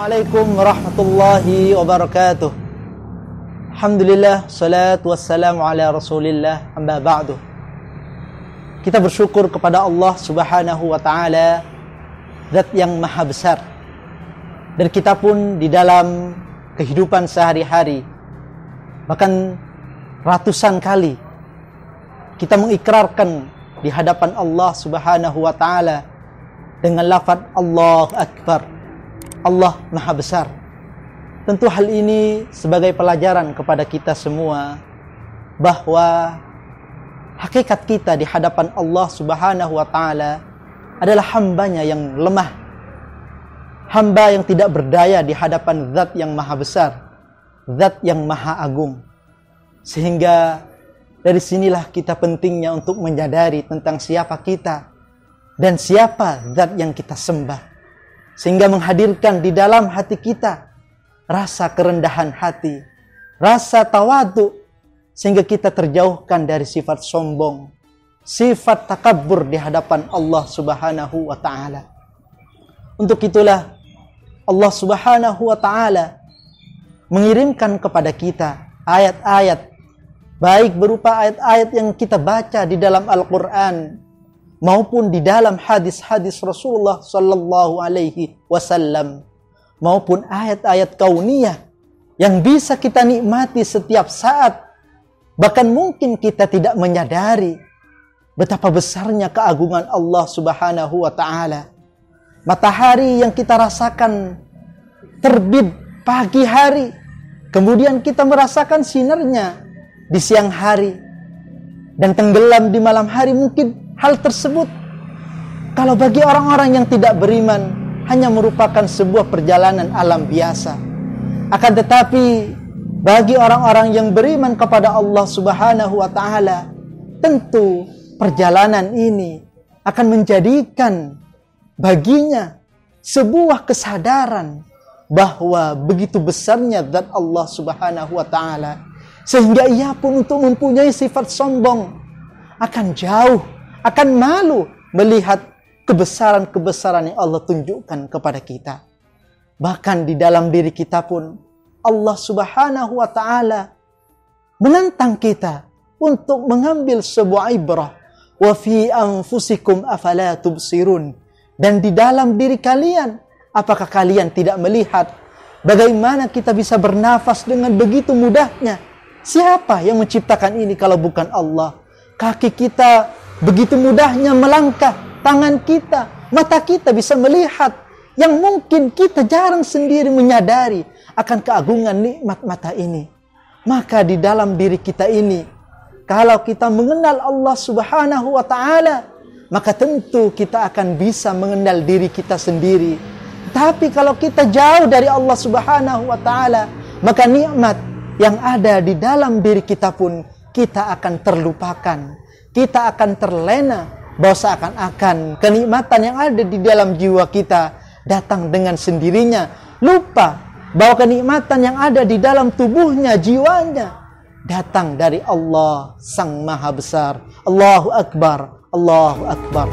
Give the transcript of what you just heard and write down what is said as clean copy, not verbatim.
Assalamualaikum warahmatullahi wabarakatuh. Alhamdulillah, salatu wassalamu ala rasulillah, amma ba'du. Kita bersyukur kepada Allah subhanahu wa ta'ala, Zat yang maha besar. Dan kita pun di dalam kehidupan sehari-hari, bahkan ratusan kali, kita mengikrarkan di hadapan Allah subhanahu wa ta'ala dengan lafaz Allahu Akbar, Allah maha besar. Tentu hal ini sebagai pelajaran kepada kita semua bahwa hakikat kita di hadapan Allah subhanahu wa ta'ala adalah hambanya yang lemah, hamba yang tidak berdaya di hadapan Zat yang maha besar, Zat yang maha agung. Sehingga dari sinilah kita pentingnya untuk menyadari tentang siapa kita dan siapa Zat yang kita sembah, sehingga menghadirkan di dalam hati kita rasa kerendahan hati, rasa tawadu, sehingga kita terjauhkan dari sifat sombong, sifat takabbur di hadapan Allah subhanahu wa ta'ala. Untuk itulah Allah subhanahu wa ta'ala mengirimkan kepada kita ayat-ayat, baik berupa ayat-ayat yang kita baca di dalam Al-Quran maupun di dalam hadis-hadis Rasulullah sallallahu alaihi wasallam, maupun ayat-ayat kauniyah yang bisa kita nikmati setiap saat. Bahkan mungkin kita tidak menyadari betapa besarnya keagungan Allah subhanahu wa ta'ala. Matahari yang kita rasakan terbit pagi hari, kemudian kita merasakan sinarnya di siang hari dan tenggelam di malam hari. Mungkin hal tersebut, kalau bagi orang-orang yang tidak beriman, hanya merupakan sebuah perjalanan alam biasa. Akan tetapi bagi orang-orang yang beriman kepada Allah subhanahu wa ta'ala, tentu perjalanan ini akan menjadikan baginya sebuah kesadaran bahwa begitu besarnya Zat Allah subhanahu wa ta'ala, sehingga ia pun untuk mempunyai sifat sombong akan jauh, akan malu melihat kebesaran-kebesaran yang Allah tunjukkan kepada kita. Bahkan di dalam diri kita pun Allah subhanahu wa ta'ala menantang kita untuk mengambil sebuah ibrah. Wa fi anfusikum afala tubsirun. Dan di dalam diri kalian, apakah kalian tidak melihat bagaimana kita bisa bernafas dengan begitu mudahnya? Siapa yang menciptakan ini kalau bukan Allah? Kaki kita begitu mudahnya melangkah, tangan kita, mata kita bisa melihat yang mungkin kita jarang sendiri menyadari akan keagungan nikmat mata ini. Maka di dalam diri kita ini, kalau kita mengenal Allah subhanahu wa ta'ala, maka tentu kita akan bisa mengenal diri kita sendiri. Tapi kalau kita jauh dari Allah subhanahu wa ta'ala, maka nikmat yang ada di dalam diri kita pun kita akan terlupakan. Kita akan terlena bahwa seakan-akan kenikmatan yang ada di dalam jiwa kita datang dengan sendirinya. Lupa bahwa kenikmatan yang ada di dalam tubuhnya, jiwanya, datang dari Allah Sang Maha Besar. Allahu Akbar, Allahu Akbar.